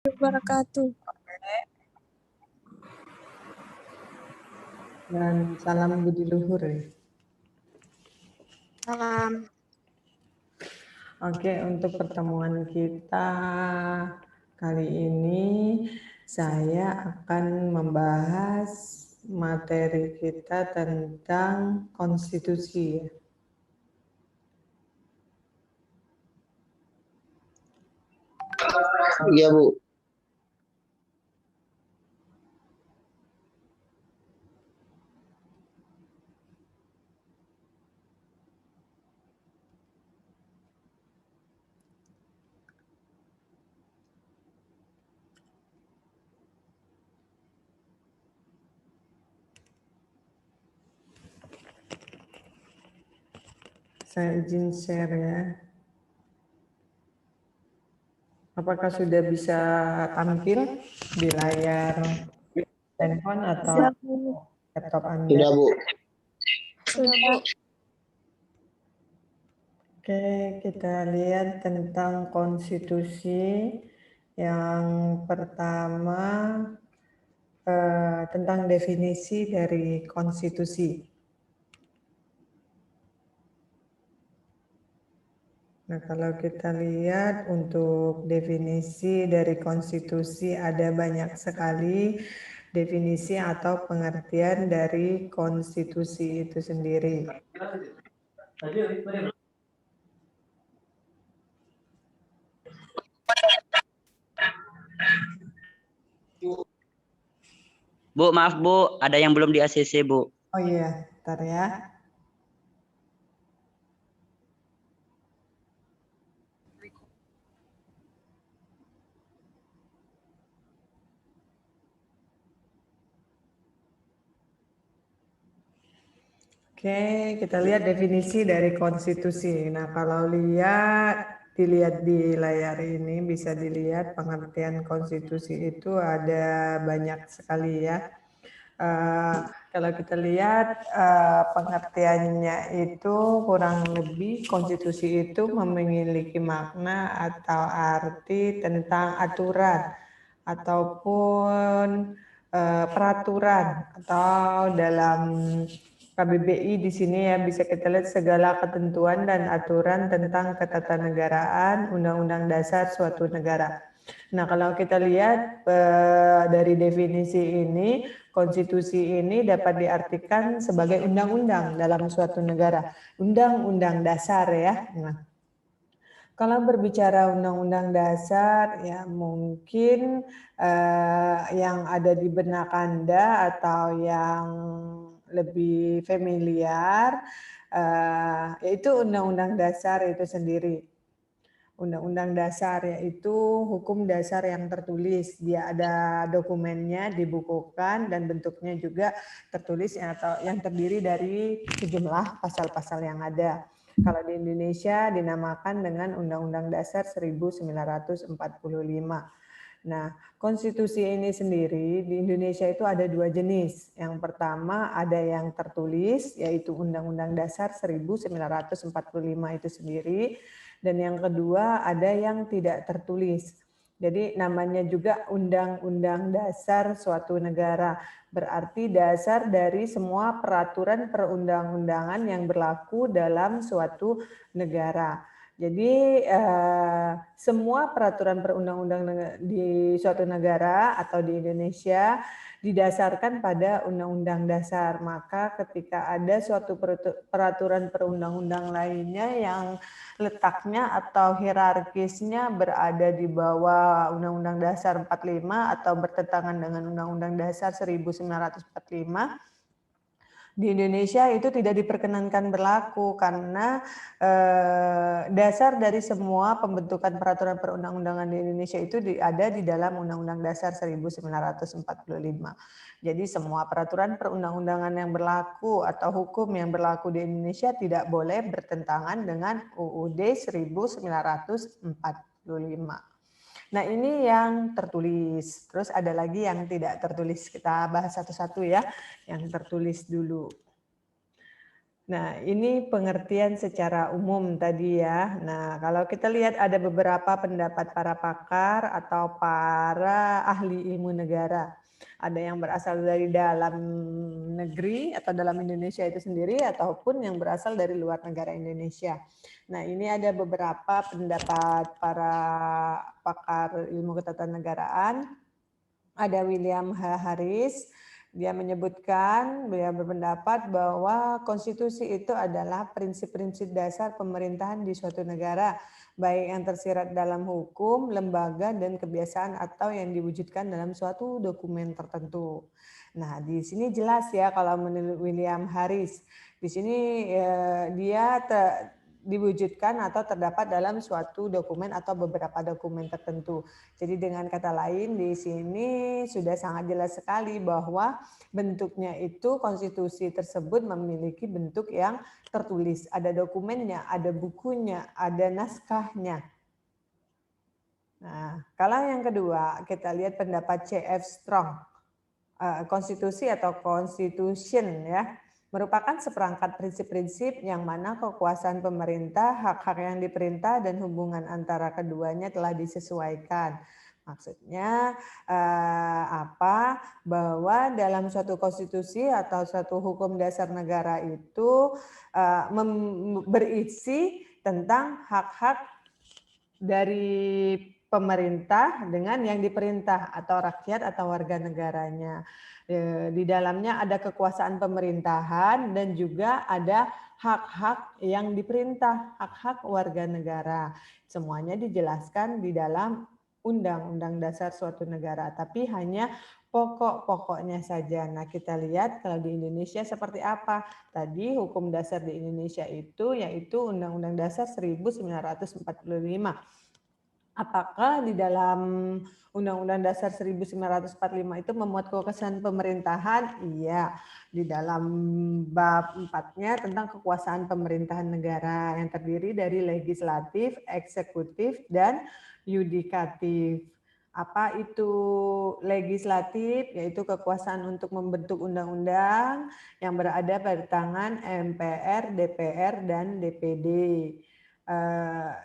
wabarakatuh. Dan salam budi luhur. Salam. Oke, untuk pertemuan kita kali ini saya akan membahas materi kita tentang konstitusi. Iya, Bu. Saya izin share ya. Apakah sudah bisa tampil di layar handphone atau laptop Anda? Sudah, Bu. Sudah, Bu. Oke, kita lihat tentang konstitusi. Yang pertama tentang definisi dari konstitusi. Nah, kalau kita lihat untuk definisi dari konstitusi ada banyak sekali definisi atau pengertian dari konstitusi itu sendiri. Bu, maaf Bu, ada yang belum di ACC Bu. Oh iya, bentar ya. Oke, kita lihat definisi dari konstitusi. Nah, kalau dilihat di layar ini bisa dilihat pengertian konstitusi itu ada banyak sekali ya. Kalau kita lihat pengertiannya itu kurang lebih konstitusi itu memiliki makna atau arti tentang aturan ataupun peraturan atau dalam KBBI di sini ya bisa kita lihat segala ketentuan dan aturan tentang ketatanegaraan undang-undang dasar suatu negara. Nah, kalau kita lihat dari definisi ini, konstitusi ini dapat diartikan sebagai undang-undang dalam suatu negara, undang-undang dasar ya. Nah, kalau berbicara undang-undang dasar, ya mungkin yang ada di benak Anda atau yang lebih familiar, yaitu undang-undang dasar itu sendiri. Undang-undang dasar yaitu hukum dasar yang tertulis. Dia ada dokumennya, dibukukan, dan bentuknya juga tertulis atau yang terdiri dari sejumlah pasal-pasal yang ada. Kalau di Indonesia dinamakan dengan Undang-Undang Dasar 1945. Nah, konstitusi ini sendiri di Indonesia itu ada dua jenis. Yang pertama ada yang tertulis, yaitu Undang-Undang Dasar 1945 itu sendiri. Dan yang kedua ada yang tidak tertulis. Jadi namanya juga Undang-Undang Dasar suatu negara. Berarti dasar dari semua peraturan perundang-undangan yang berlaku dalam suatu negara. Jadi semua peraturan perundang-undangan di suatu negara atau di Indonesia didasarkan pada undang-undang dasar. Maka ketika ada suatu peraturan perundang-undang lainnya yang letaknya atau hierarkisnya berada di bawah Undang-Undang Dasar 45 atau bertentangan dengan Undang-Undang Dasar 1945, di Indonesia itu tidak diperkenankan berlaku karena dasar dari semua pembentukan peraturan perundang-undangan di Indonesia itu ada di dalam Undang-Undang Dasar 1945. Jadi semua peraturan perundang-undangan yang berlaku atau hukum yang berlaku di Indonesia tidak boleh bertentangan dengan UUD 1945. Nah, ini yang tertulis. Terus ada lagi yang tidak tertulis. Kita bahas satu-satu ya. Yang tertulis dulu. Nah, ini pengertian secara umum tadi ya. Nah, kalau kita lihat ada beberapa pendapat para pakar atau para ahli ilmu negara. Ada yang berasal dari dalam negeri atau dalam Indonesia itu sendiri ataupun yang berasal dari luar negara Indonesia. Nah, ini ada beberapa pendapat para pakar ilmu ketatanegaraan. Ada William H. Harris. Dia menyebutkan, beliau berpendapat bahwa konstitusi itu adalah prinsip-prinsip dasar pemerintahan di suatu negara, baik yang tersirat dalam hukum, lembaga, dan kebiasaan atau yang diwujudkan dalam suatu dokumen tertentu. Nah, di sini jelas ya kalau menurut William Harris, di sini dia diwujudkan atau terdapat dalam suatu dokumen atau beberapa dokumen tertentu. Jadi dengan kata lain di sini sudah sangat jelas sekali bahwa bentuknya itu konstitusi tersebut memiliki bentuk yang tertulis. Ada dokumennya, ada bukunya, ada naskahnya. Nah, kalau yang kedua kita lihat pendapat C.F. Strong. Konstitusi atau constitution ya. Merupakan seperangkat prinsip-prinsip yang mana kekuasaan pemerintah, hak-hak yang diperintah, dan hubungan antara keduanya telah disesuaikan. Maksudnya apa? Bahwa dalam suatu konstitusi atau suatu hukum dasar negara itu berisi tentang hak-hak dari pemerintah dengan yang diperintah atau rakyat atau warga negaranya. Di dalamnya ada kekuasaan pemerintahan dan juga ada hak-hak yang diperintah, hak-hak warga negara. Semuanya dijelaskan di dalam Undang-Undang Dasar suatu negara, tapi hanya pokok-pokoknya saja. Nah, kita lihat kalau di Indonesia seperti apa. Tadi hukum dasar di Indonesia itu yaitu Undang-Undang Dasar 1945. Apakah di dalam Undang-Undang Dasar 1945 itu memuat kekuasaan pemerintahan? Iya, di dalam bab 4-nya tentang kekuasaan pemerintahan negara yang terdiri dari legislatif, eksekutif, dan yudikatif. Apa itu legislatif? Yaitu kekuasaan untuk membentuk undang-undang yang berada pada tangan MPR, DPR, dan DPD.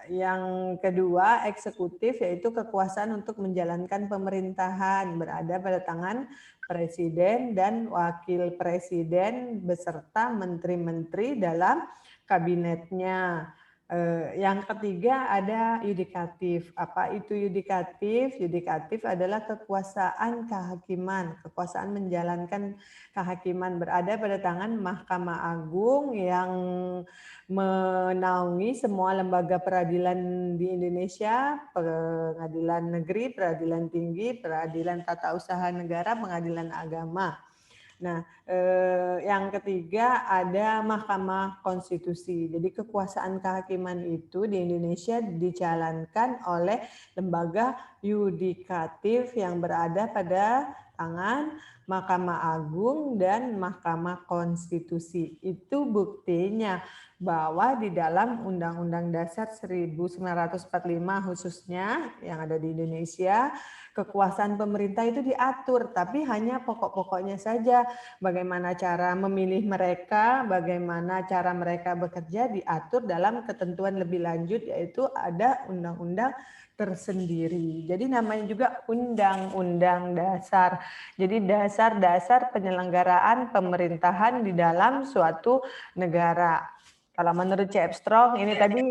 Yang kedua, eksekutif, yaitu kekuasaan untuk menjalankan pemerintahan berada pada tangan presiden dan wakil presiden beserta menteri-menteri dalam kabinetnya. Yang ketiga ada yudikatif. Apa itu yudikatif? Yudikatif adalah kekuasaan kehakiman, kekuasaan menjalankan kehakiman berada pada tangan Mahkamah Agung yang menaungi semua lembaga peradilan di Indonesia, pengadilan negeri, peradilan tinggi, peradilan tata usaha negara, pengadilan agama. Nah, yang ketiga ada Mahkamah Konstitusi. Jadi kekuasaan kehakiman itu di Indonesia dijalankan oleh lembaga yudikatif yang berada pada tangan Mahkamah Agung dan Mahkamah Konstitusi. Itu buktinya bahwa di dalam Undang-Undang Dasar 1945 khususnya yang ada di Indonesia, kekuasaan pemerintah itu diatur, tapi hanya pokok-pokoknya saja. Bagaimana cara memilih mereka, bagaimana cara mereka bekerja diatur dalam ketentuan lebih lanjut, yaitu ada undang-undang tersendiri. Jadi namanya juga Undang-Undang Dasar. Jadi dasar-dasar penyelenggaraan pemerintahan di dalam suatu negara. Kalau menurut C.F. Strong ini tadi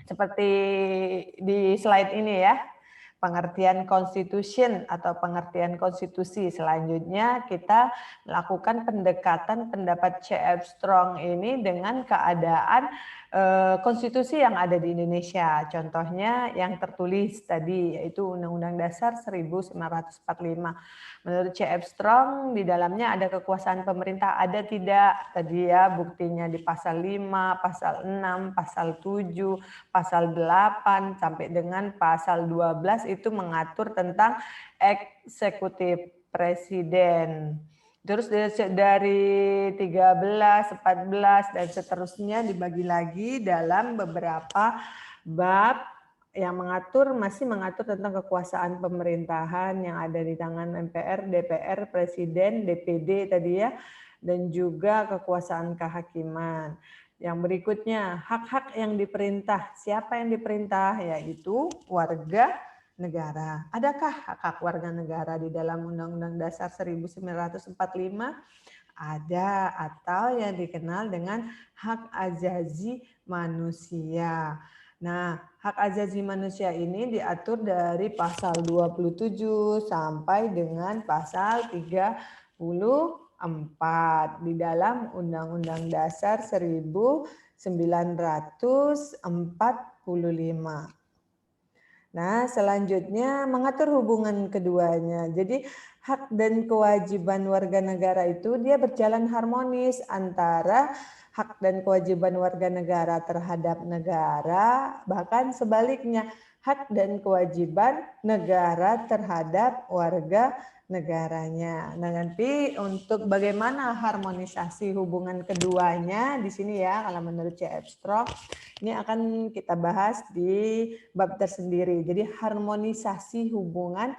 seperti di slide ini ya, pengertian constitution atau pengertian konstitusi. Selanjutnya kita melakukan pendekatan pendapat C.F. Strong ini dengan keadaan konstitusi yang ada di Indonesia. Contohnya yang tertulis tadi yaitu Undang-Undang Dasar 1945. Menurut C.F. Strong di dalamnya ada kekuasaan pemerintah, ada tidak? Tadi ya buktinya di pasal 5, pasal 6, pasal 7, pasal 8 sampai dengan pasal 12 itu mengatur tentang eksekutif presiden. Terus dari 13, 14 dan seterusnya dibagi lagi dalam beberapa bab yang masih mengatur tentang kekuasaan pemerintahan yang ada di tangan MPR, DPR, Presiden, DPD tadi ya. dan juga kekuasaan kehakiman. Yang berikutnya, hak-hak yang diperintah. Siapa yang diperintah? Yaitu warga negara. Adakah hak-hak warga negara di dalam Undang-Undang Dasar 1945? Ada, atau yang dikenal dengan hak azazi manusia. Nah, hak azazi manusia ini diatur dari pasal 27 sampai dengan pasal 34 di dalam Undang-Undang Dasar 1945. Nah, selanjutnya mengatur hubungan keduanya. Jadi hak dan kewajiban warga negara itu dia berjalan harmonis antara hak dan kewajiban warga negara terhadap negara, bahkan sebaliknya hak dan kewajiban negara terhadap warga negaranya. Nah, nanti untuk bagaimana harmonisasi hubungan keduanya di sini ya, kalau menurut C.F. Strong, ini akan kita bahas di bab tersendiri. Jadi harmonisasi hubungan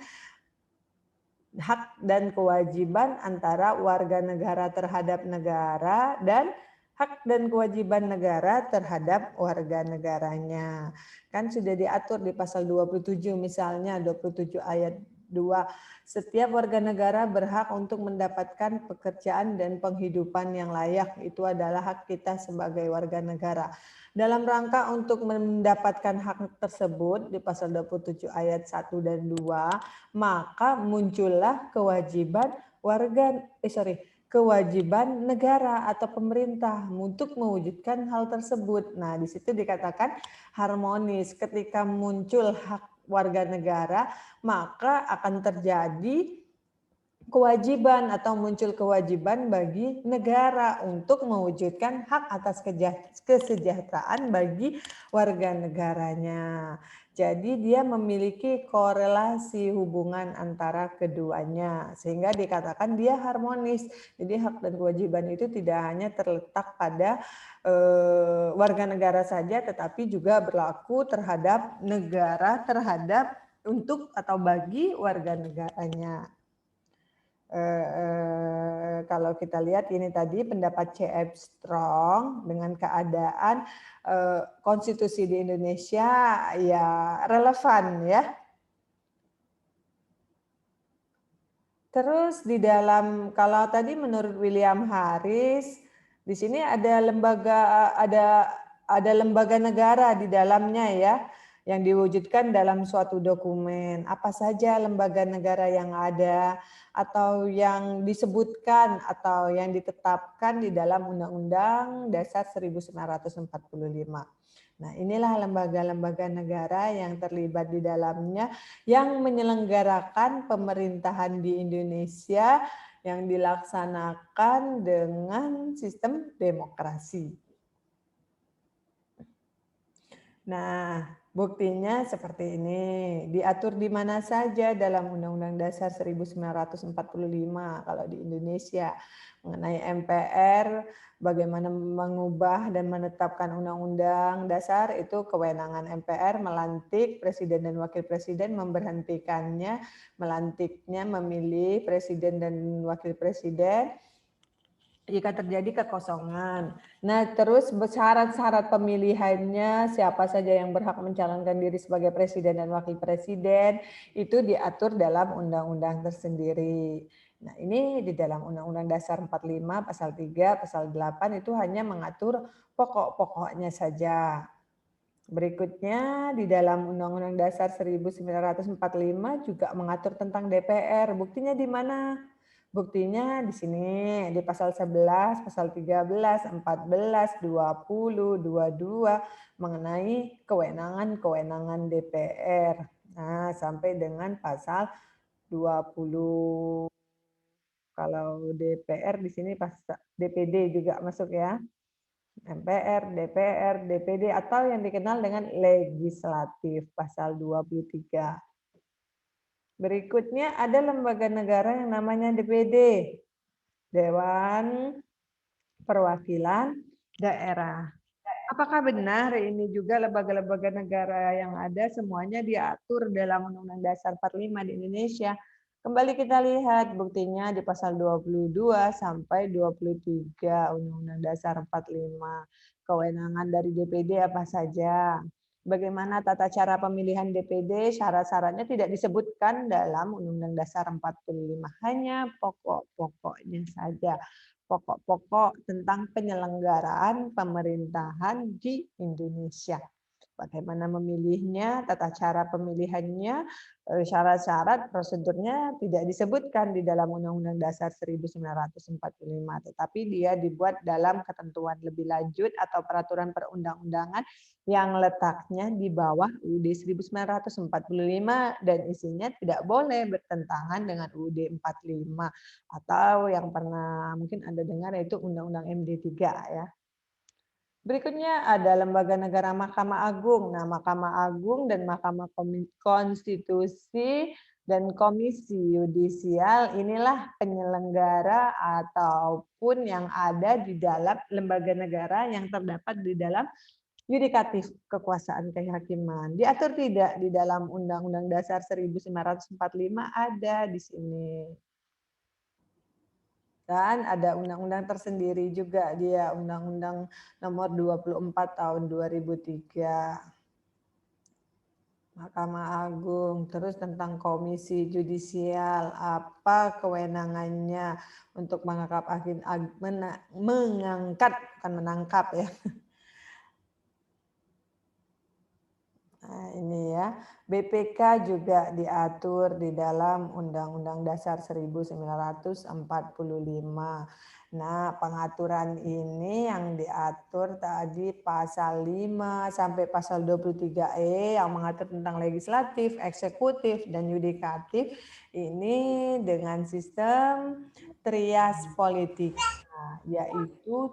hak dan kewajiban antara warga negara terhadap negara dan hak dan kewajiban negara terhadap warga negaranya. Kan sudah diatur di pasal 27 misalnya 27 ayat 2. Setiap warga negara berhak untuk mendapatkan pekerjaan dan penghidupan yang layak. Itu adalah hak kita sebagai warga negara. Dalam rangka untuk mendapatkan hak tersebut di pasal 27 ayat 1 dan 2, maka muncullah kewajiban kewajiban negara atau pemerintah untuk mewujudkan hal tersebut. Nah, di situ dikatakan harmonis. Ketika muncul hak warga negara, maka akan terjadi kewajiban atau muncul kewajiban bagi negara untuk mewujudkan hak atas kesejahteraan bagi warga negaranya. Jadi dia memiliki korelasi hubungan antara keduanya sehingga dikatakan dia harmonis. Jadi hak dan kewajiban itu tidak hanya terletak pada warga negara saja, tetapi juga berlaku terhadap negara terhadap untuk atau bagi warga negaranya. Kalau kita lihat ini tadi pendapat C.F. Strong dengan keadaan konstitusi di Indonesia ya relevan ya. Terus di dalam kalau tadi menurut William Harris di sini ada lembaga negara di dalamnya ya yang diwujudkan dalam suatu dokumen. Apa saja lembaga negara yang ada atau yang disebutkan atau yang ditetapkan di dalam Undang-Undang Dasar 1945. Nah, inilah lembaga-lembaga negara yang terlibat di dalamnya yang menyelenggarakan pemerintahan di Indonesia yang dilaksanakan dengan sistem demokrasi. Nah, buktinya seperti ini. Diatur di mana saja dalam Undang-Undang Dasar 1945 kalau di Indonesia mengenai MPR, bagaimana mengubah dan menetapkan Undang-Undang Dasar itu kewenangan MPR melantik presiden dan wakil presiden, memberhentikannya, melantiknya, memilih presiden dan wakil presiden jika terjadi kekosongan. Nah, terus syarat-syarat pemilihannya, siapa saja yang berhak mencalonkan diri sebagai presiden dan wakil presiden, itu diatur dalam undang-undang tersendiri. Nah, ini di dalam Undang-Undang Dasar 45, pasal 3, pasal 8 itu hanya mengatur pokok-pokoknya saja. Berikutnya, di dalam Undang-Undang Dasar 1945 juga mengatur tentang DPR. Buktinya di mana? Buktinya di sini, di pasal 11, pasal 13, 14, 20, 22 mengenai kewenangan-kewenangan DPR. Nah, sampai dengan pasal 20. Kalau DPR di sini pasal DPD juga masuk ya. MPR, DPR, DPD atau yang dikenal dengan legislatif pasal 23. Berikutnya ada lembaga negara yang namanya DPD, Dewan Perwakilan Daerah. Apakah benar ini juga lembaga-lembaga negara yang ada semuanya diatur dalam Undang-Undang Dasar 45 di Indonesia? Kembali kita lihat buktinya di pasal 22 sampai 23 Undang-Undang Dasar 45. Kewenangan dari DPD apa saja? Bagaimana tata cara pemilihan DPD? Syarat-syaratnya tidak disebutkan dalam Undang-Undang Dasar 45. Hanya pokok-pokoknya saja. Pokok-pokok tentang penyelenggaraan pemerintahan di Indonesia. Bagaimana memilihnya, tata cara pemilihannya, syarat-syarat prosedurnya tidak disebutkan di dalam Undang-Undang Dasar 1945, tetapi dia dibuat dalam ketentuan lebih lanjut atau peraturan perundang-undangan yang letaknya di bawah UUD 1945 dan isinya tidak boleh bertentangan dengan UUD 45 atau yang pernah mungkin Anda dengar yaitu Undang-Undang MD3 ya. Berikutnya ada lembaga negara Mahkamah Agung. Nah, Mahkamah Agung dan Mahkamah Konstitusi dan Komisi Yudisial inilah penyelenggara ataupun yang ada di dalam lembaga negara yang terdapat di dalam yudikatif kekuasaan kehakiman. Diatur tidak di dalam Undang-Undang Dasar 1945 ada di sini. Dan ada undang-undang tersendiri juga dia Undang-Undang Nomor 24 Tahun 2003. Mahkamah Agung, terus tentang Komisi Yudisial, apa kewenangannya untuk mengangkat, bukan menangkap ya. Nah, ini ya, BPK juga diatur di dalam Undang-Undang Dasar 1945. Nah, pengaturan ini yang diatur tadi pasal 5 sampai pasal 23E yang mengatur tentang legislatif, eksekutif, dan yudikatif ini dengan sistem trias politik, yaitu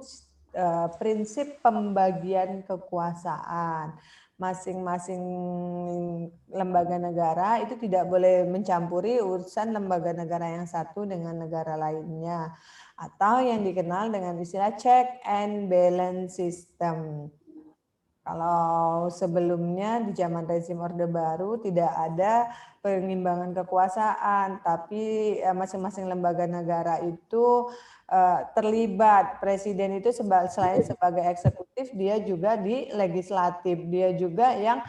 prinsip pembagian kekuasaan. Masing-masing lembaga negara itu tidak boleh mencampuri urusan lembaga negara yang satu dengan negara lainnya, atau yang dikenal dengan istilah check and balance system. Kalau sebelumnya di zaman rezim Orde Baru tidak ada pengimbangan kekuasaan, tapi masing-masing lembaga negara itu terlibat. Presiden itu selain sebagai eksekutif, dia juga di legislatif, dia juga yang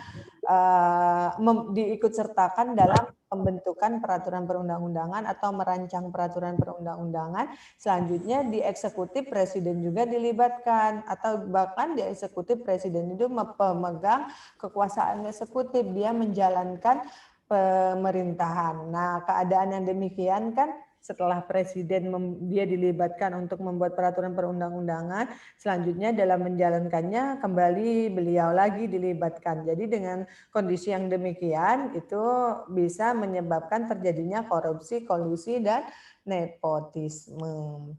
diikut sertakan dalam pembentukan peraturan perundang-undangan atau merancang peraturan perundang-undangan. Selanjutnya di eksekutif presiden juga dilibatkan, atau bahkan di eksekutif presiden itu memegang kekuasaan eksekutif, dia menjalankan pemerintahan. Nah, keadaan yang demikian kan setelah presiden dia dilibatkan untuk membuat peraturan perundang-undangan, selanjutnya dalam menjalankannya kembali beliau lagi dilibatkan. Jadi dengan kondisi yang demikian itu bisa menyebabkan terjadinya korupsi, kolusi, dan nepotisme.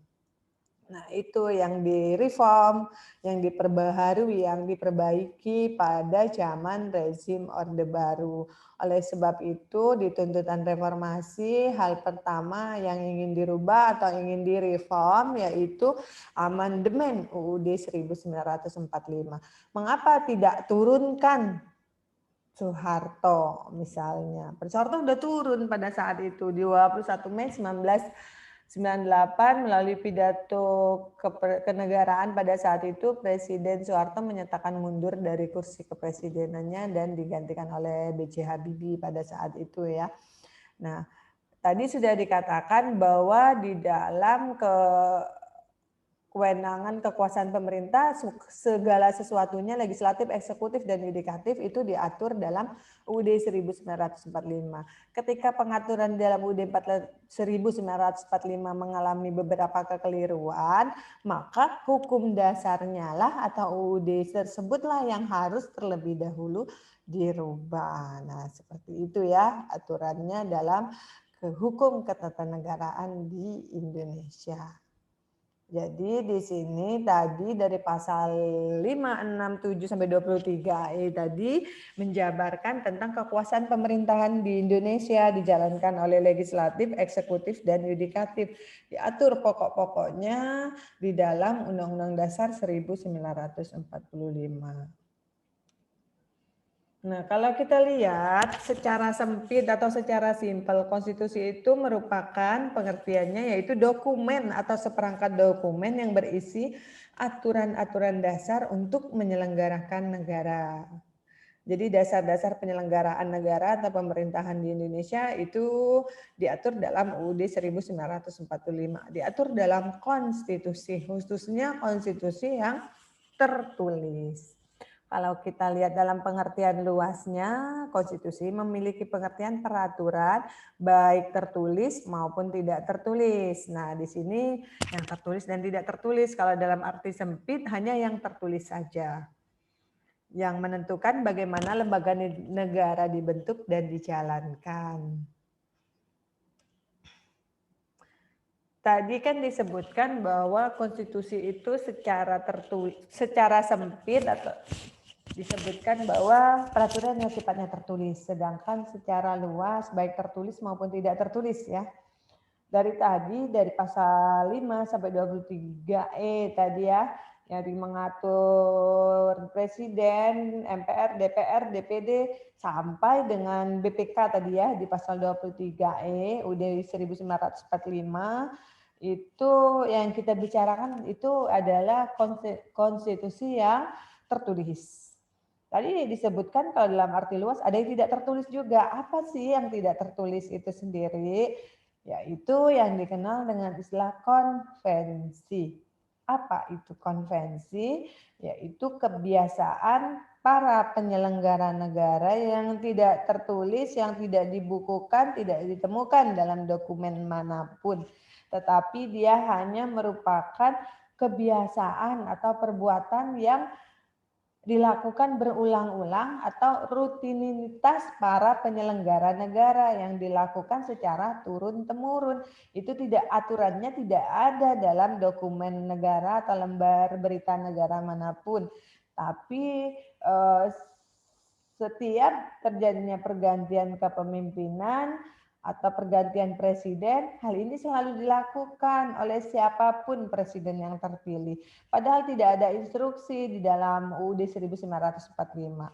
Nah, itu yang direform, yang diperbaharui, yang diperbaiki pada zaman rezim Orde Baru. Oleh sebab itu, di tuntutan reformasi, hal pertama yang ingin dirubah atau ingin direform yaitu amandemen UUD 1945. Mengapa tidak turunkan Soeharto misalnya? Soeharto sudah turun pada saat itu, di 21 Mei 1998 melalui pidato kenegaraan pada saat itu Presiden Soeharto menyatakan mundur dari kursi kepresidenannya dan digantikan oleh B.J. Habibie pada saat itu ya. Nah, tadi sudah dikatakan bahwa di dalam kewenangan kekuasaan pemerintah segala sesuatunya legislatif, eksekutif, dan yudikatif itu diatur dalam UUD 1945. Ketika pengaturan dalam UUD 1945 mengalami beberapa kekeliruan, maka hukum dasarnya lah atau UUD tersebutlah yang harus terlebih dahulu dirubah. Nah, seperti itu ya aturannya dalam hukum ketatanegaraan di Indonesia. Jadi di sini tadi dari pasal 5, 6, 7 sampai 23 tadi menjabarkan tentang kekuasaan pemerintahan di Indonesia dijalankan oleh legislatif, eksekutif, dan yudikatif. Diatur pokok-pokoknya di dalam Undang-Undang Dasar 1945. Nah, kalau kita lihat secara sempit atau secara simpel, konstitusi itu merupakan pengertiannya yaitu dokumen atau seperangkat dokumen yang berisi aturan-aturan dasar untuk menyelenggarakan negara. Jadi dasar-dasar penyelenggaraan negara atau pemerintahan di Indonesia itu diatur dalam UUD 1945, diatur dalam konstitusi, khususnya konstitusi yang tertulis. Kalau kita lihat dalam pengertian luasnya, konstitusi memiliki pengertian peraturan baik tertulis maupun tidak tertulis. Nah, di sini yang tertulis dan tidak tertulis. Kalau dalam arti sempit hanya yang tertulis saja. Yang menentukan bagaimana lembaga negara dibentuk dan dijalankan. Tadi kan disebutkan bahwa konstitusi itu secara sempit atau disebutkan bahwa peraturan yang sifatnya tertulis, sedangkan secara luas baik tertulis maupun tidak tertulis ya. Dari pasal 5 sampai 23E tadi ya, yang mengatur presiden, MPR, DPR, DPD sampai dengan BPK tadi ya di pasal 23E UUD 1945 itu yang kita bicarakan itu adalah konstitusi yang tertulis. Tadi disebutkan kalau dalam arti luas ada yang tidak tertulis juga. Apa sih yang tidak tertulis itu sendiri? Yaitu yang dikenal dengan istilah konvensi. Apa itu konvensi? Yaitu kebiasaan para penyelenggara negara yang tidak tertulis, yang tidak dibukukan, tidak ditemukan dalam dokumen manapun. Tetapi dia hanya merupakan kebiasaan atau perbuatan yang dilakukan berulang-ulang atau rutinitas para penyelenggara negara yang dilakukan secara turun-temurun. Itu aturannya tidak ada dalam dokumen negara atau lembar berita negara manapun. Tapi setiap terjadinya pergantian kepemimpinan atau pergantian presiden, hal ini selalu dilakukan oleh siapapun presiden yang terpilih. Padahal tidak ada instruksi di dalam UUD 1945.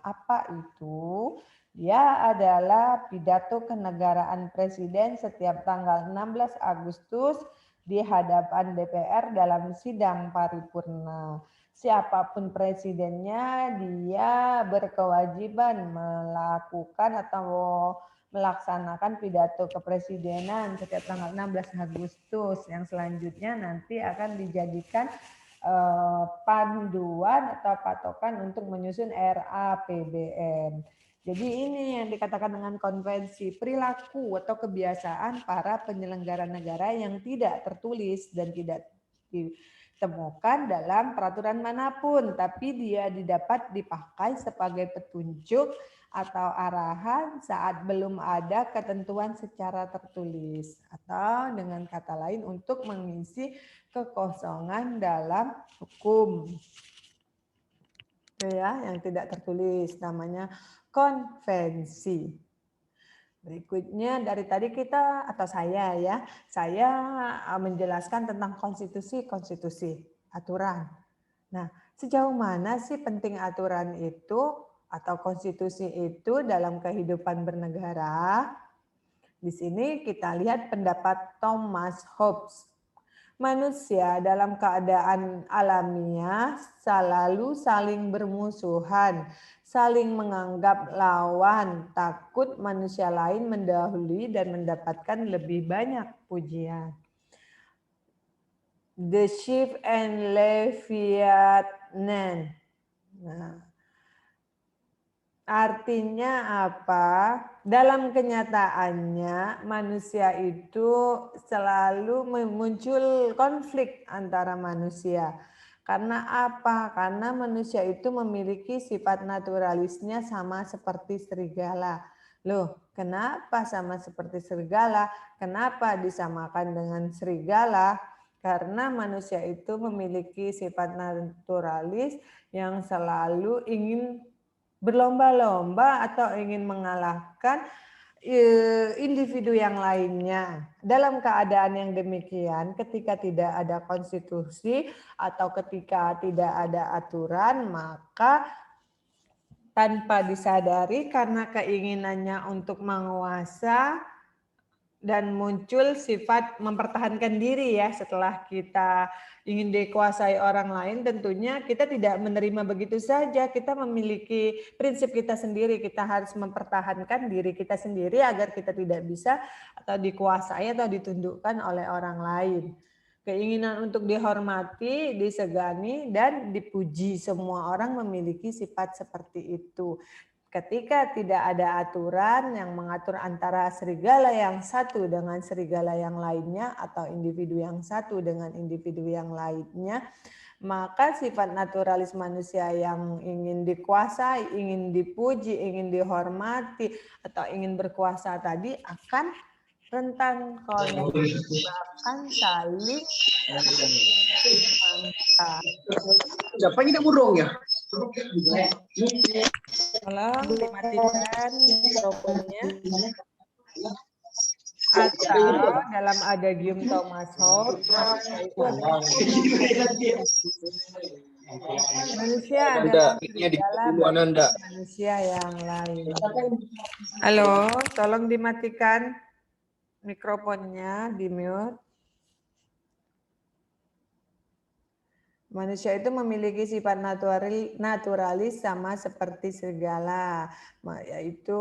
Apa itu? Dia adalah pidato kenegaraan presiden setiap tanggal 16 Agustus di hadapan DPR dalam sidang paripurna. Siapapun presidennya, dia berkewajiban melakukan atau melaksanakan pidato kepresidenan setiap tanggal 16 Agustus yang selanjutnya nanti akan dijadikan panduan atau patokan untuk menyusun RAPBN. Jadi ini yang dikatakan dengan konvensi, perilaku atau kebiasaan para penyelenggara negara yang tidak tertulis dan tidak ditemukan dalam peraturan manapun, tapi dia didapat dipakai sebagai petunjuk atau arahan saat belum ada ketentuan secara tertulis, atau dengan kata lain untuk mengisi kekosongan dalam hukum. Itu ya, yang tidak tertulis namanya konvensi. Berikutnya dari tadi kita atau saya menjelaskan tentang konstitusi, aturan. Nah, sejauh mana sih penting aturan itu atau konstitusi itu dalam kehidupan bernegara? Di sini kita lihat pendapat Thomas Hobbes. Manusia dalam keadaan alamiah selalu saling bermusuhan, saling menganggap lawan, takut manusia lain mendahului dan mendapatkan lebih banyak pujian. The Sheep and Leviathan. Nah, artinya apa? Dalam kenyataannya manusia itu selalu muncul konflik antara manusia. Karena apa? Karena manusia itu memiliki sifat naturalisnya sama seperti serigala. Loh, kenapa sama seperti serigala? Kenapa disamakan dengan serigala? Karena manusia itu memiliki sifat naturalis yang selalu ingin berlomba-lomba atau ingin mengalahkan individu yang lainnya. Dalam keadaan yang demikian, ketika tidak ada konstitusi atau ketika tidak ada aturan, maka tanpa disadari karena keinginannya untuk menguasa dan muncul sifat mempertahankan diri ya setelah kita ingin dikuasai orang lain, tentunya kita tidak menerima begitu saja. Kita memiliki prinsip kita sendiri, kita harus mempertahankan diri kita sendiri agar kita tidak bisa atau dikuasai atau ditundukkan oleh orang lain. Keinginan untuk dihormati, disegani, dan dipuji, semua orang memiliki sifat seperti itu. Ketika tidak ada aturan yang mengatur antara serigala yang satu dengan serigala yang lainnya atau individu yang satu dengan individu yang lainnya, maka sifat naturalis manusia yang ingin dikuasai, ingin dipuji, ingin dihormati, atau ingin berkuasa tadi akan rentan konflik, bahkan saling menghantam. Siapa ini burung ya? Tolong dimatikan mikrofonnya. Atau dalam adagium Thomas Hobbes, manusia adalah serigala bagi manusia yang lain. Halo, tolong dimatikan mikrofonnya, di-mute. Manusia itu memiliki sifat naturalis sama seperti serigala, yaitu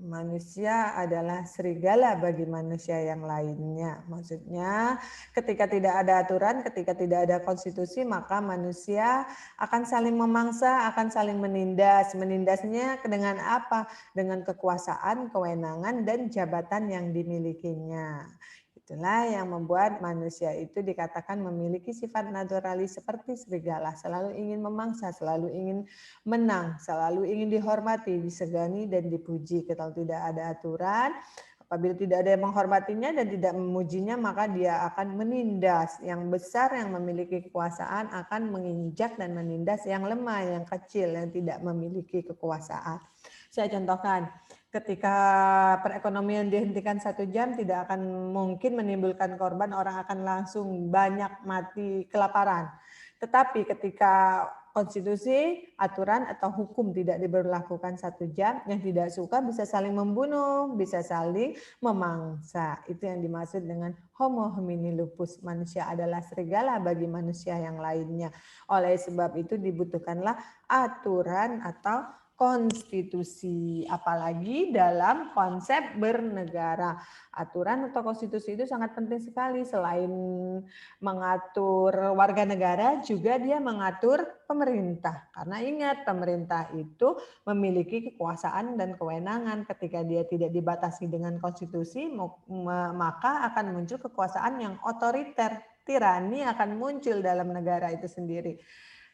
manusia adalah serigala bagi manusia yang lainnya. Maksudnya ketika tidak ada aturan, ketika tidak ada konstitusi, maka manusia akan saling memangsa, akan saling menindas. Menindasnya dengan apa? Dengan kekuasaan, kewenangan, dan jabatan yang dimilikinya. Itulah yang membuat manusia itu dikatakan memiliki sifat naturalis seperti serigala, selalu ingin memangsa, selalu ingin menang, selalu ingin dihormati, disegani, dan dipuji. Kalau tidak ada aturan, apabila tidak ada yang menghormatinya dan tidak memujinya, maka dia akan menindas. Yang besar yang memiliki kekuasaan akan menginjak dan menindas yang lemah, yang kecil, yang tidak memiliki kekuasaan. Saya contohkan, ketika perekonomian dihentikan 1 jam, tidak akan mungkin menimbulkan korban, orang akan langsung banyak mati kelaparan. Tetapi ketika konstitusi, aturan atau hukum tidak diberlakukan 1 jam, yang tidak suka bisa saling membunuh, bisa saling memangsa. Itu yang dimaksud dengan homo homini lupus. Manusia adalah serigala bagi manusia yang lainnya. Oleh sebab itu dibutuhkanlah aturan atau konstitusi, apalagi dalam konsep bernegara. Aturan atau konstitusi itu sangat penting sekali. Selain mengatur warga negara, juga dia mengatur pemerintah. Karena ingat, pemerintah itu memiliki kekuasaan dan kewenangan. Ketika dia tidak dibatasi dengan konstitusi, maka akan muncul kekuasaan yang otoriter. Tirani akan muncul dalam negara itu sendiri.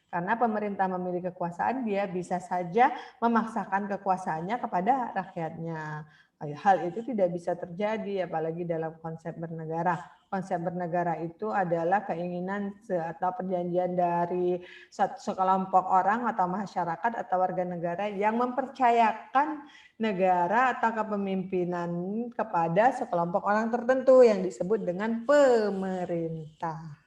Karena pemerintah memiliki kekuasaan, dia bisa saja memaksakan kekuasaannya kepada rakyatnya. Hal itu tidak bisa terjadi, apalagi dalam konsep bernegara. Konsep bernegara itu adalah keinginan atau perjanjian dari sekelompok orang atau masyarakat atau warga negara yang mempercayakan negara atau kepemimpinan kepada sekelompok orang tertentu yang disebut dengan pemerintah.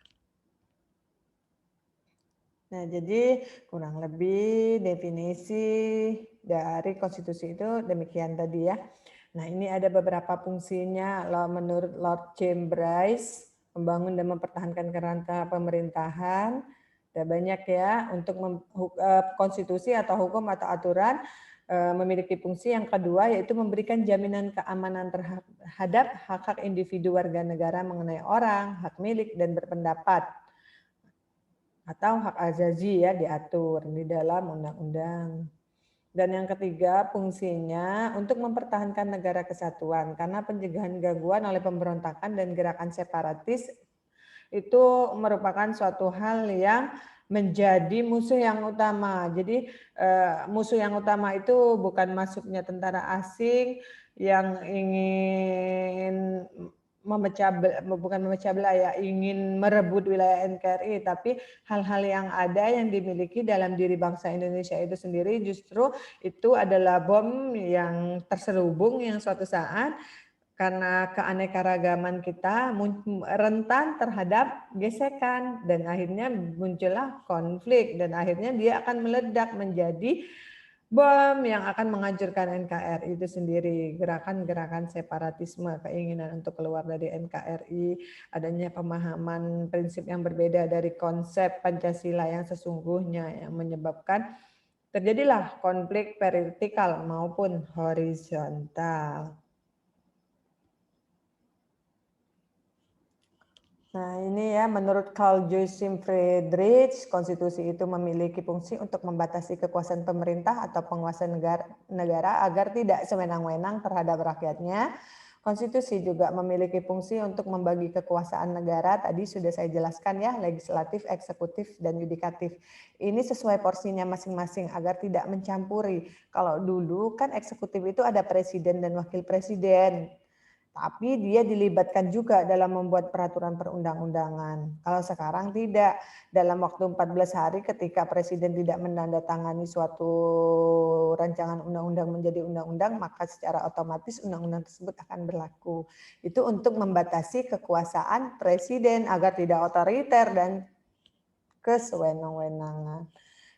Nah, jadi kurang lebih definisi dari konstitusi itu demikian tadi ya. Nah, ini ada beberapa fungsinya menurut Lord James Bryce, membangun dan mempertahankan kerangka pemerintahan. Ada banyak ya, untuk konstitusi atau hukum atau aturan memiliki fungsi yang kedua, yaitu memberikan jaminan keamanan terhadap hak-hak individu warga negara mengenai orang, hak milik, dan berpendapat. Atau hak azazi ya diatur di dalam undang-undang. Dan yang ketiga fungsinya untuk mempertahankan negara kesatuan, karena pencegahan gangguan oleh pemberontakan dan gerakan separatis itu merupakan suatu hal yang menjadi musuh yang utama. Jadi musuh yang utama itu bukan masuknya tentara asing yang ingin bukan memecah belah ya, ingin merebut wilayah NKRI, tapi hal-hal yang ada yang dimiliki dalam diri bangsa Indonesia itu sendiri, justru itu adalah bom yang terselubung yang suatu saat karena keanekaragaman kita rentan terhadap gesekan dan akhirnya muncullah konflik dan akhirnya dia akan meledak menjadi bom yang akan menghancurkan NKRI itu sendiri. Gerakan-gerakan separatisme, keinginan untuk keluar dari NKRI, adanya pemahaman prinsip yang berbeda dari konsep Pancasila yang sesungguhnya yang menyebabkan terjadilah konflik vertikal maupun horizontal. Nah ini ya, menurut Carl Joachim Friedrich, konstitusi itu memiliki fungsi untuk membatasi kekuasaan pemerintah atau penguasa negara agar tidak sewenang-wenang terhadap rakyatnya. Konstitusi juga memiliki fungsi untuk membagi kekuasaan negara, tadi sudah saya jelaskan ya, legislatif, eksekutif, dan yudikatif. Ini sesuai porsinya masing-masing agar tidak mencampuri. Kalau dulu kan eksekutif itu ada presiden dan wakil presiden. Tapi dia dilibatkan juga dalam membuat peraturan perundang-undangan. Kalau sekarang tidak, dalam waktu 14 hari ketika presiden tidak menandatangani suatu rancangan undang-undang menjadi undang-undang, maka secara otomatis undang-undang tersebut akan berlaku. Itu untuk membatasi kekuasaan presiden agar tidak otoriter dan kesewenang-wenangan.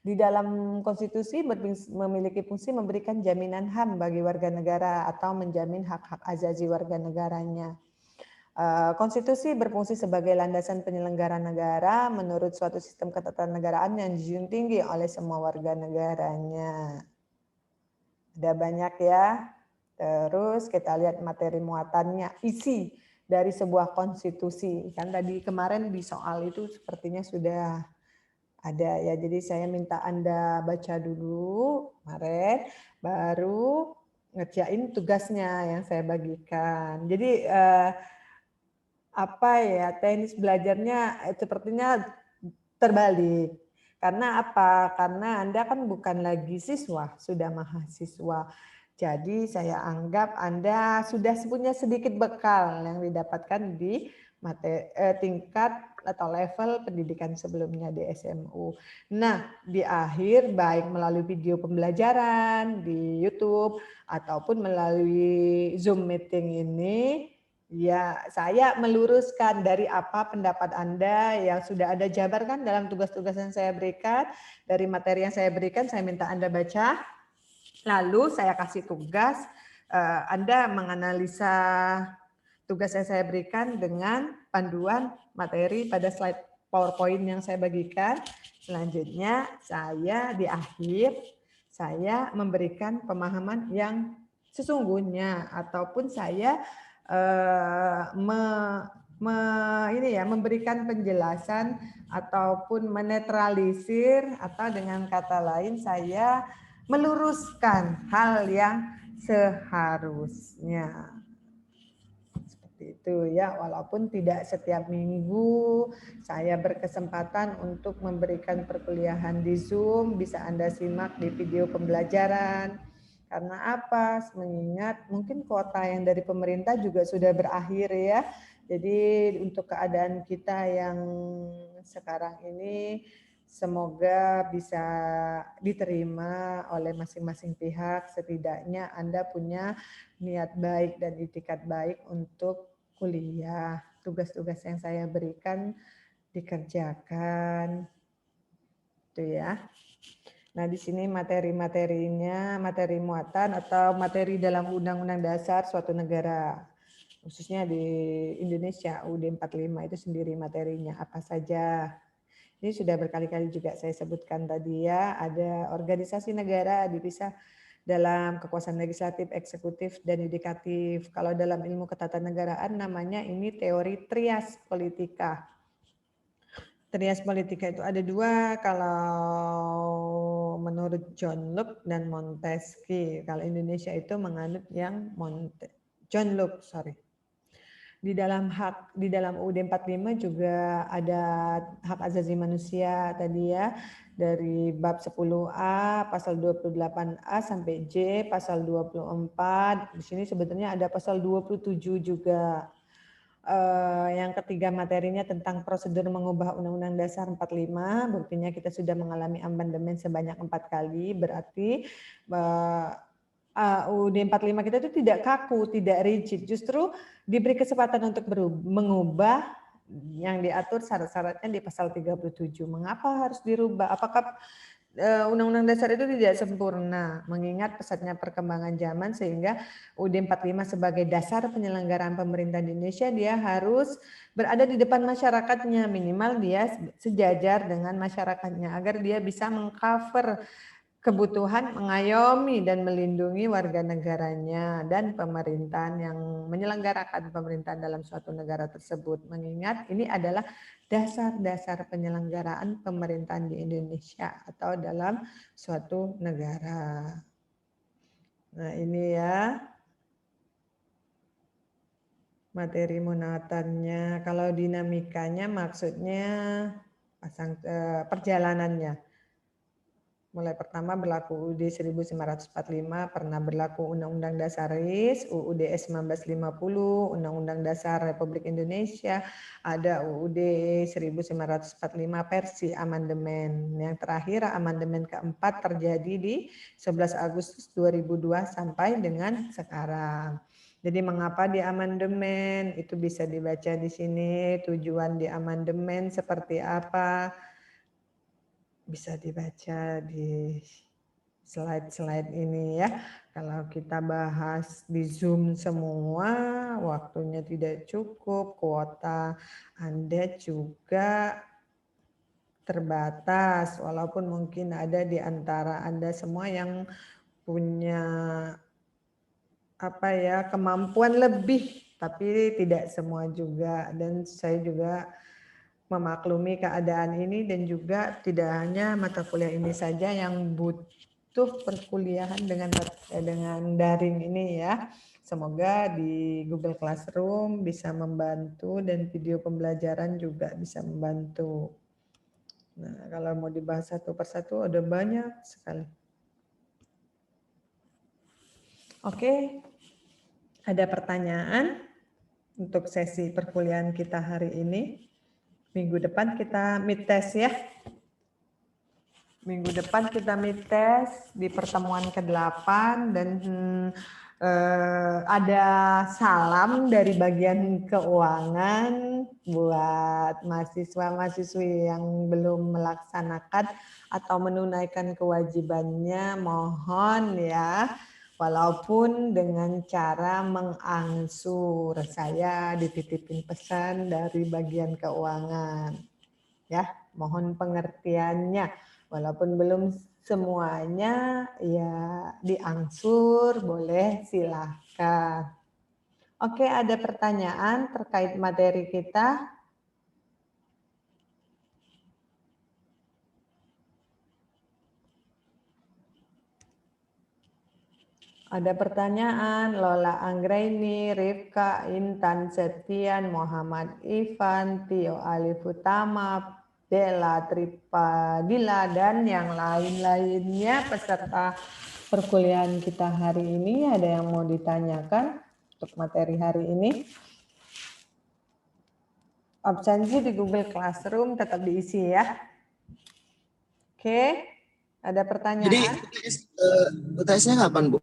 Di dalam konstitusi memiliki fungsi memberikan jaminan HAM bagi warga negara atau menjamin hak-hak azazi warga negaranya. Konstitusi berfungsi sebagai landasan penyelenggara negara menurut suatu sistem ketatanegaraan yang dijunjung tinggi oleh semua warga negaranya. Ada banyak ya. Terus kita lihat materi muatannya, isi dari sebuah konstitusi. Kan tadi kemarin di soal itu sepertinya sudah ada ya, jadi saya minta Anda baca dulu kemarin, baru ngerjain tugasnya yang saya bagikan. Jadi apa ya, teknis belajarnya sepertinya terbalik. Karena apa? Karena Anda kan bukan lagi siswa, sudah mahasiswa. Jadi saya anggap Anda sudah punya sedikit bekal yang didapatkan di tingkat atau level pendidikan sebelumnya di SMU. Nah, di akhir baik melalui video pembelajaran di YouTube ataupun melalui Zoom meeting ini, ya saya meluruskan dari apa pendapat Anda yang sudah Anda jabarkan dalam tugas-tugas yang saya berikan, dari materi yang saya berikan, saya minta Anda baca, lalu saya kasih tugas, Anda menganalisa tugas yang saya berikan dengan panduan materi pada slide PowerPoint yang saya bagikan. Selanjutnya saya di akhir saya memberikan pemahaman yang sesungguhnya ataupun saya memberikan penjelasan ataupun menetralisir atau dengan kata lain saya meluruskan hal yang seharusnya. Itu ya, walaupun tidak setiap minggu saya berkesempatan untuk memberikan perkuliahan di Zoom, bisa Anda simak di video pembelajaran. Karena apa? Mengingat mungkin kuota yang dari pemerintah juga sudah berakhir ya. Jadi untuk keadaan kita yang sekarang ini semoga bisa diterima oleh masing-masing pihak. Setidaknya Anda punya niat baik dan itikat baik untuk kuliah. Tugas-tugas yang saya berikan dikerjakan. Itu ya. Nah, di sini materi-materinya, materi muatan atau materi dalam Undang-Undang Dasar suatu negara. Khususnya di Indonesia, UUD 45 itu sendiri materinya apa saja. Ini sudah berkali-kali juga saya sebutkan tadi ya, ada organisasi negara dipisah dalam kekuasaan legislatif, eksekutif, dan yudikatif. Kalau dalam ilmu ketatanegaraan namanya ini teori trias politika. Trias politika itu ada dua, kalau menurut John Locke dan Montesquieu. Kalau Indonesia itu menganut yang John Locke, sorry. Di dalam UUD 45 juga ada hak asasi manusia tadi ya, dari bab 10A pasal 28A sampai J pasal 24. Di sini sebetulnya ada pasal 27 juga. Yang ketiga materinya tentang prosedur mengubah Undang-Undang Dasar 45. Buktinya kita sudah mengalami amandemen sebanyak 4 kali, berarti UUD 45 kita itu tidak kaku, tidak rigid, justru diberi kesempatan untuk mengubah yang diatur syarat-syaratnya di pasal 37. Mengapa harus dirubah? Apakah Undang-Undang Dasar itu tidak sempurna, mengingat pesatnya perkembangan zaman sehingga UUD 45 sebagai dasar penyelenggaraan pemerintahan di Indonesia dia harus berada di depan masyarakatnya, minimal dia sejajar dengan masyarakatnya agar dia bisa mengcover kebutuhan mengayomi dan melindungi warga negaranya dan pemerintahan yang menyelenggarakan pemerintahan dalam suatu negara tersebut. Mengingat ini adalah dasar-dasar penyelenggaraan pemerintahan di Indonesia atau dalam suatu negara. Nah ini ya materi munatannya. Kalau dinamikanya maksudnya perjalanannya. Mulai pertama berlaku UUD 1945, pernah berlaku Undang-Undang Dasar RIS, UUD 1950, Undang-Undang Dasar Republik Indonesia, ada UUD 1945 versi amandemen. Yang terakhir amandemen keempat terjadi di 11 Agustus 2002 sampai dengan sekarang. Jadi mengapa di amandemen? Itu bisa dibaca di sini, tujuan di amandemen seperti apa? Bisa dibaca di slide-slide ini ya. Kalau kita bahas di Zoom semua, waktunya tidak cukup, kuota Anda juga terbatas, walaupun mungkin ada di antara Anda semua yang punya kemampuan lebih, tapi tidak semua juga. Dan saya juga memaklumi keadaan ini dan juga tidak hanya mata kuliah ini saja yang butuh perkuliahan dengan daring ini ya. Semoga di Google Classroom bisa membantu dan video pembelajaran juga bisa membantu. Nah, kalau mau dibahas satu persatu ada banyak sekali. Oke, ada pertanyaan untuk sesi perkuliahan kita hari ini? Minggu depan kita meet test ya. Minggu depan kita meet test di pertemuan ke-8 dan ada salam dari bagian keuangan buat mahasiswa-mahasiswi yang belum melaksanakan atau menunaikan kewajibannya, mohon ya. Walaupun dengan cara mengangsur, saya dititipin pesan dari bagian keuangan. Ya, mohon pengertiannya. Walaupun belum semuanya ya diangsur, boleh silahkan. Oke, ada pertanyaan terkait materi kita? Ada pertanyaan, Lola Anggraini, Rifka, Intan Septian, Muhammad Ivan, Tio Alif Utama, Bella Tripadila, dan yang lain-lainnya peserta perkuliahan kita hari ini. Ada yang mau ditanyakan untuk materi hari ini? Absensi di Google Classroom tetap diisi ya. Oke, ada pertanyaan? Jadi UTS-nya kapan, Bu?